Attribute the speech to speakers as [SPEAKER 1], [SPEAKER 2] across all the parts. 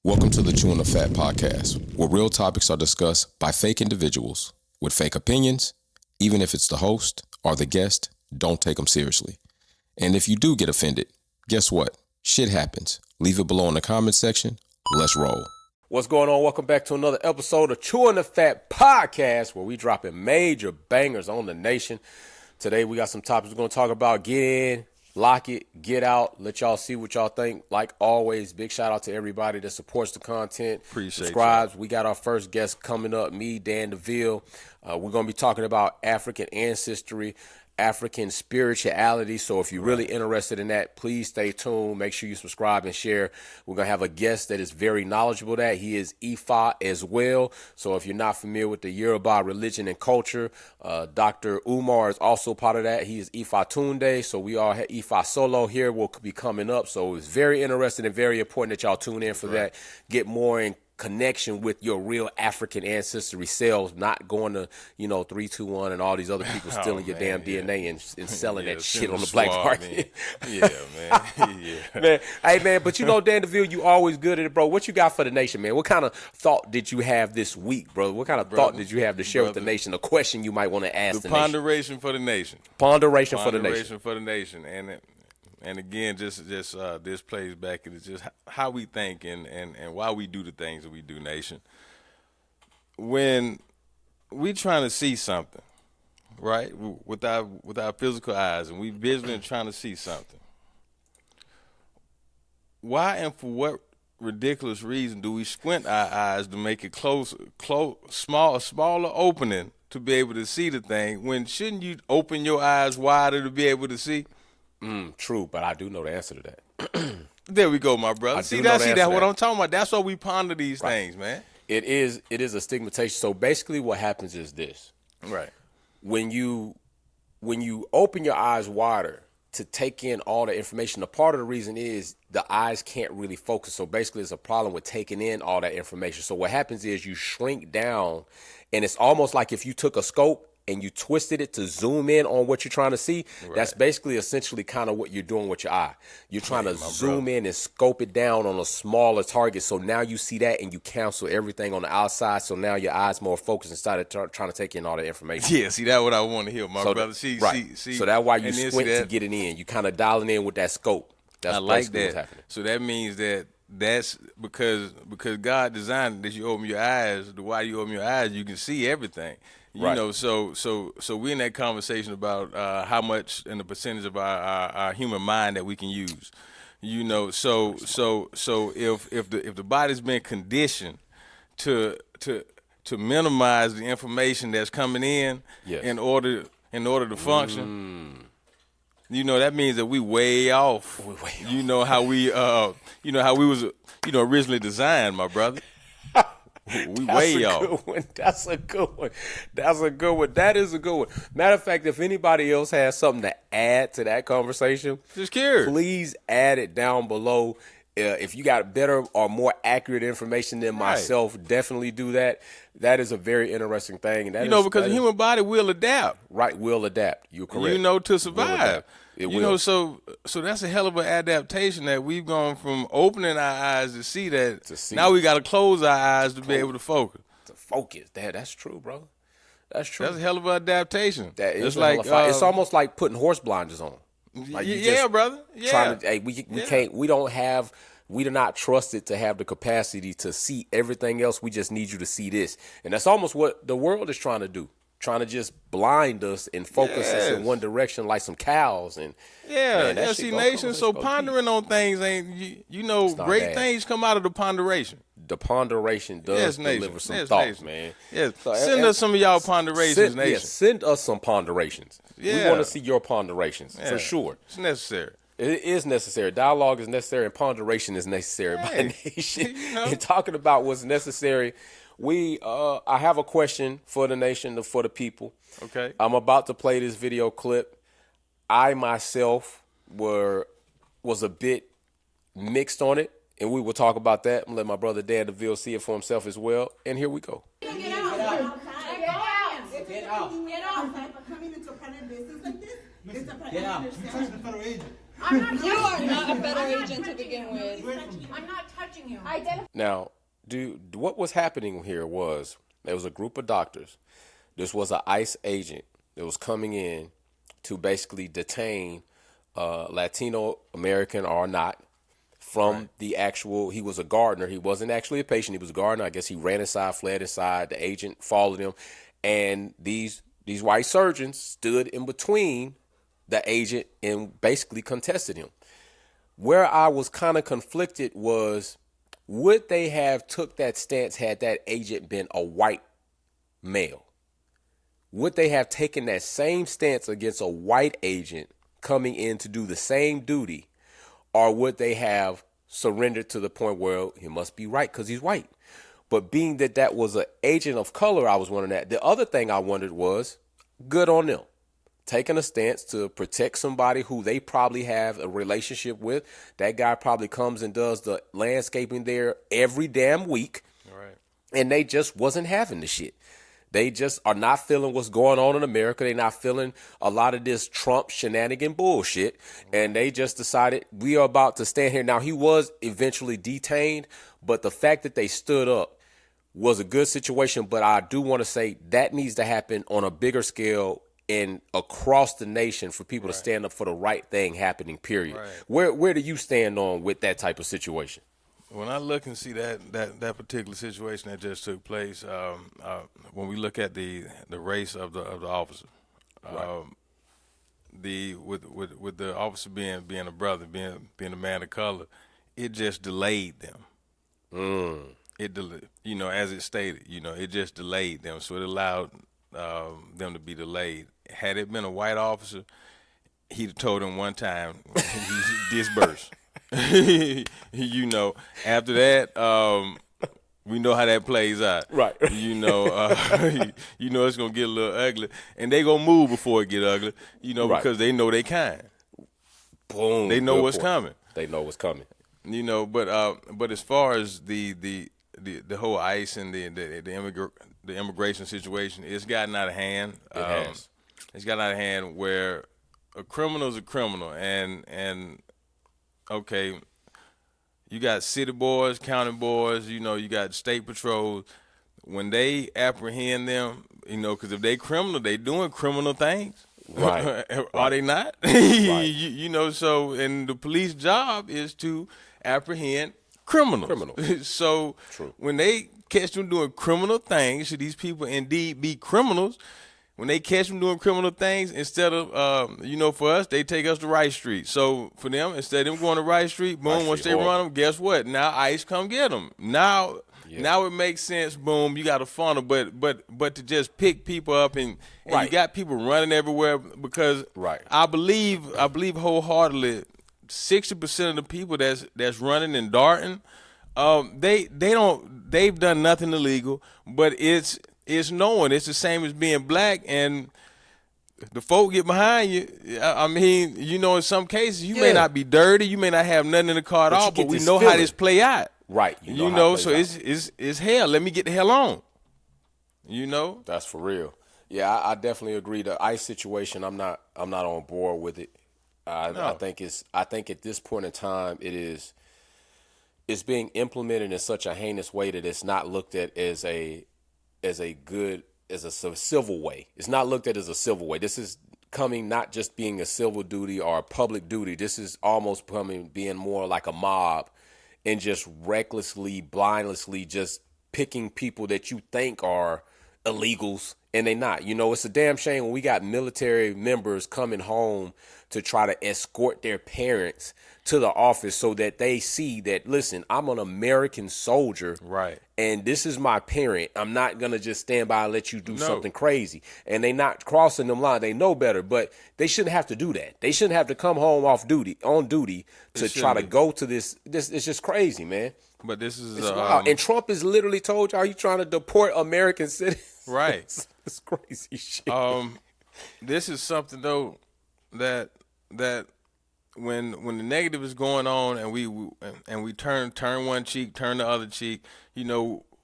[SPEAKER 1] Welcome to the Chewn podcast, where real topics are discussed by fake individuals with fake opinions. Even if it's the host or the guest, don't take them seriously. And if you do get offended, guess what? Shit happens. Leave it below in the comment section. Let's roll. What's going on? Welcome back to another episode of Chewing the Fat podcast, where we dropping major bangers on the nation. Today we got some topics we're going to talk about. Get in, lock it, get out, let y'all see what y'all think. Like always, big shout out to everybody that supports the content.
[SPEAKER 2] Appreciate
[SPEAKER 1] subscribes. We got our first guest coming up, me, Dan DeVille. We're going to be talking about African ancestry, African spirituality. So if you're really interested in that, please stay tuned. Make sure you subscribe and share. We're going to have a guest that is very knowledgeable that. He is Ifa as well. So if you're not familiar with the Yoruba religion and culture, Dr. Umar is also part of that. He is Ifa Tunde. So we all have Ifa Solo here will be coming up. So it's very interesting and very important that y'all tune in for that. Get more in connection with your real African ancestry selves, not going to, 321 and all these other people stealing your damn DNA and selling that shit on the black market.
[SPEAKER 2] Yeah, man. Yeah.
[SPEAKER 1] Man, hey, man, but Dan DeVille, you always good at it, bro. What you got for the nation, man? What kind of thought did you have this week, bro? What kind of thought did you have to share with the nation? A question you might want to ask the nation.
[SPEAKER 2] Ponderation for the nation.
[SPEAKER 1] Ponderation for the nation.
[SPEAKER 2] Ponderation for the nation. And again, just this plays back into just how we think and why we do the things that we do, nation. When we trying to see something, right, with our physical eyes, and we visually trying to see something, why and for what ridiculous reason do we squint our eyes to make it a smaller opening to be able to see the thing, when shouldn't you open your eyes wider to be able to see?
[SPEAKER 1] True, but I do know the answer to that.
[SPEAKER 2] There we go, my brother. See that's what I'm talking about. That's why we ponder these things, man.
[SPEAKER 1] It is a stigmatization. So basically what happens is this.
[SPEAKER 2] Right.
[SPEAKER 1] When you open your eyes wider to take in all the information, a part of the reason is the eyes can't really focus. So basically it's a problem with taking in all that information. So what happens is you shrink down, and it's almost like if you took a scope and you twisted it to zoom in on what you're trying to see. Right. That's basically essentially kind of what you're doing with your eye. You're trying to zoom in and scope it down on a smaller target. So now you see that and you cancel everything on the outside. So now your eyes more focused and started trying to take in all the information.
[SPEAKER 2] Yeah, see, that's what I want to hear, my brother. See.
[SPEAKER 1] So that's why you squint to get it in. You kind of dialing in with that scope. That's
[SPEAKER 2] I like that.
[SPEAKER 1] What's happening.
[SPEAKER 2] So that means that's because God designed it that you open your eyes. Why you open your eyes, you can see everything. So we're in that conversation about how much and the percentage of our human mind that we can use. So if the body's been conditioned to minimize the information that's coming in in order to function. That means that we way off. How we was originally designed, my brother. We way off.
[SPEAKER 1] That's a good one. That is a good one. Matter of fact, if anybody else has something to add to that conversation,
[SPEAKER 2] just curious,
[SPEAKER 1] please add it down below. If you got better or more accurate information than myself, definitely do that. That is a very interesting thing. And
[SPEAKER 2] because the human body will adapt.
[SPEAKER 1] Right, will adapt. You're correct.
[SPEAKER 2] To survive. It will. So that's a hell of an adaptation that we've gone from opening our eyes to see that. Now we got to close our eyes to be able to focus.
[SPEAKER 1] To focus. That's true, bro. That's true.
[SPEAKER 2] That's a hell of an adaptation.
[SPEAKER 1] That is it's almost like putting horse blinders on.
[SPEAKER 2] Like brother. Yeah.
[SPEAKER 1] We do not trusted to have the capacity to see everything else. We just need you to see this. And that's almost what the world is trying to do. Trying to just blind us and focus us in one direction like some cows. And
[SPEAKER 2] see, nation. So pondering on things ain't great things come out of the ponderation.
[SPEAKER 1] The ponderation does deliver some thoughts, man.
[SPEAKER 2] Yes. So send us some of y'all ponderations, nation.
[SPEAKER 1] Send us some ponderations. Yeah. We want to see your ponderations for sure.
[SPEAKER 2] It's necessary.
[SPEAKER 1] It is necessary. Dialogue is necessary, and ponderation is necessary by nation. And talking about what's necessary, I have a question for the nation, for the people.
[SPEAKER 2] Okay.
[SPEAKER 1] I'm about to play this video clip. I myself was a bit mixed on it, and we will talk about that. I'm gonna let my brother Dan DeVille see it for himself as well. And here we go.
[SPEAKER 3] Get out. Coming into a private business like this, it's a private business. You are not a federal agent to begin with.
[SPEAKER 4] I'm not touching you.
[SPEAKER 1] Now, what was happening here was there was a group of doctors. This was an ICE agent that was coming in to basically detain Latino American or not from the actual. He was a gardener. He wasn't actually a patient. He was a gardener. I guess he ran inside, fled inside. The agent followed him, and these white surgeons stood in between the agent and basically contested him. Where I was kind of conflicted was, would they have took that stance had that agent been a white male? Would they have taken that same stance against a white agent coming in to do the same duty? Or would they have surrendered to the point where he must be right because he's white? But being that that was an agent of color, I was wondering that. The other thing I wondered was, good on them, taking a stance to protect somebody who they probably have a relationship with. That guy probably comes and does the landscaping there every damn week.
[SPEAKER 2] Right.
[SPEAKER 1] And they just wasn't having the shit. They just are not feeling what's going on in America. They're not feeling a lot of this Trump shenanigan bullshit. And they just decided we are about to stand here. Now, he was eventually detained, but the fact that they stood up was a good situation. But I do want to say that needs to happen on a bigger scale and across the nation for people to stand up for the right thing happening, period.
[SPEAKER 2] Right.
[SPEAKER 1] Where do you stand on with that type of situation?
[SPEAKER 2] When I look and see that particular situation that just took place, when we look at the race of the officer, with the officer being a brother, being a man of color, it just delayed them. It as it stated, it just delayed them, so it allowed them to be delayed. Had it been a white officer, he'd have told him one time, he's dispersed. After that, we know how that plays out.
[SPEAKER 1] Right.
[SPEAKER 2] It's gonna get a little ugly, and they gonna move before it get ugly. Because they know they kind.
[SPEAKER 1] Boom.
[SPEAKER 2] They know
[SPEAKER 1] Good
[SPEAKER 2] what's
[SPEAKER 1] point.
[SPEAKER 2] coming.
[SPEAKER 1] They know what's coming.
[SPEAKER 2] But as far as the whole ICE and the immigration situation, it's gotten out of hand.
[SPEAKER 1] It has.
[SPEAKER 2] It's gotten out of hand where a criminal is a criminal, and okay, you got city boys, county boys, you got state patrols. When they apprehend them, because if they criminal, they doing criminal things.
[SPEAKER 1] Right.
[SPEAKER 2] Are they not?
[SPEAKER 1] Right.
[SPEAKER 2] So, and the police job is to apprehend criminals. So
[SPEAKER 1] True.
[SPEAKER 2] when they catch them doing criminal things, should these people indeed be criminals? When they catch them doing criminal things, instead of, for us, they take us to Rice Street. So for them, instead of them going to Rice Street, boom,
[SPEAKER 1] Rice
[SPEAKER 2] once
[SPEAKER 1] Street,
[SPEAKER 2] they
[SPEAKER 1] horrible.
[SPEAKER 2] run them, guess what? Now ICE come get them. Now it makes sense, boom, you got a funnel. But to just pick people up and
[SPEAKER 1] Right.
[SPEAKER 2] you got people running everywhere because
[SPEAKER 1] Right.
[SPEAKER 2] I believe wholeheartedly 60% of the people that's running and darting, they've done nothing illegal, but it's known. It's the same as being black, and the folk get behind you. I mean, in some cases you may not be dirty, you may not have nothing in the car at
[SPEAKER 1] But
[SPEAKER 2] all,
[SPEAKER 1] you get
[SPEAKER 2] but we
[SPEAKER 1] this
[SPEAKER 2] know how
[SPEAKER 1] feeling.
[SPEAKER 2] this play out.
[SPEAKER 1] Right. You know how it
[SPEAKER 2] So
[SPEAKER 1] plays out.
[SPEAKER 2] it's hell. Let me get the hell on.
[SPEAKER 1] That's for real. Yeah, I definitely agree. The ICE situation, I'm not on board with it. I think at this point in time it's being implemented in such a heinous way that it's not looked at as a civil way. It's not looked at as a civil way. This is coming not just being a civil duty or a public duty. This is almost being more like a mob and just recklessly, blindlessly just picking people that you think are illegals and they not. It's a damn shame when we got military members coming home to try to escort their parents to the office so that they see that, listen, I'm an American soldier.
[SPEAKER 2] Right.
[SPEAKER 1] And this is my parent. I'm not going to just stand by and let you do something crazy. And they not crossing them line. They know better, but they shouldn't have to do that. They shouldn't have to come home on duty to try to go to this. It's just crazy, man.
[SPEAKER 2] But this is
[SPEAKER 1] It's wild. And Trump has literally told y'all he's trying to deport American citizens.
[SPEAKER 2] Right.
[SPEAKER 1] It's crazy shit.
[SPEAKER 2] This is something though that when the negative is going on and we turn one cheek, turn the other cheek,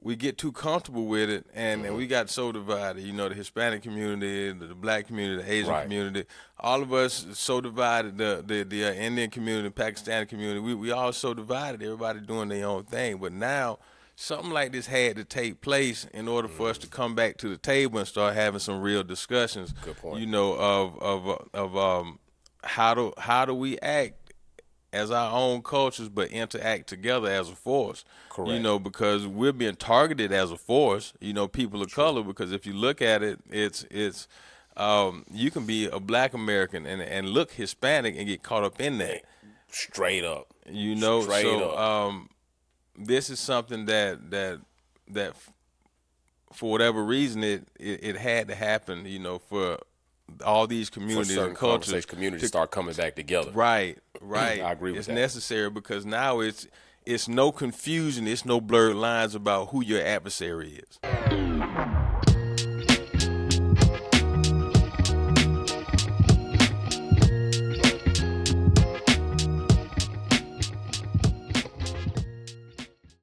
[SPEAKER 2] we get too comfortable with it, and we got so divided. You know, the Hispanic community, the black community, the Asian community, all of us so divided. The Indian community, Pakistani community, we all so divided. Everybody doing their own thing. But now, something like this had to take place in order for us to come back to the table and start having some real discussions.
[SPEAKER 1] Good point.
[SPEAKER 2] You know, of how do we act as our own cultures, but interact together as a force.
[SPEAKER 1] Correct.
[SPEAKER 2] You know, because we're being targeted as a force. You know, people of color. Because if you look at it, it's you can be a black American and look Hispanic and get caught up in that.
[SPEAKER 1] Straight up.
[SPEAKER 2] You know,
[SPEAKER 1] Straight up.
[SPEAKER 2] This is something that for whatever reason it had to happen. You know, for all these communities and cultures,
[SPEAKER 1] communities start coming back together.
[SPEAKER 2] Right.
[SPEAKER 1] I agree with
[SPEAKER 2] it's
[SPEAKER 1] that.
[SPEAKER 2] It's necessary because now it's no confusion, it's no blurred lines about who your adversary is.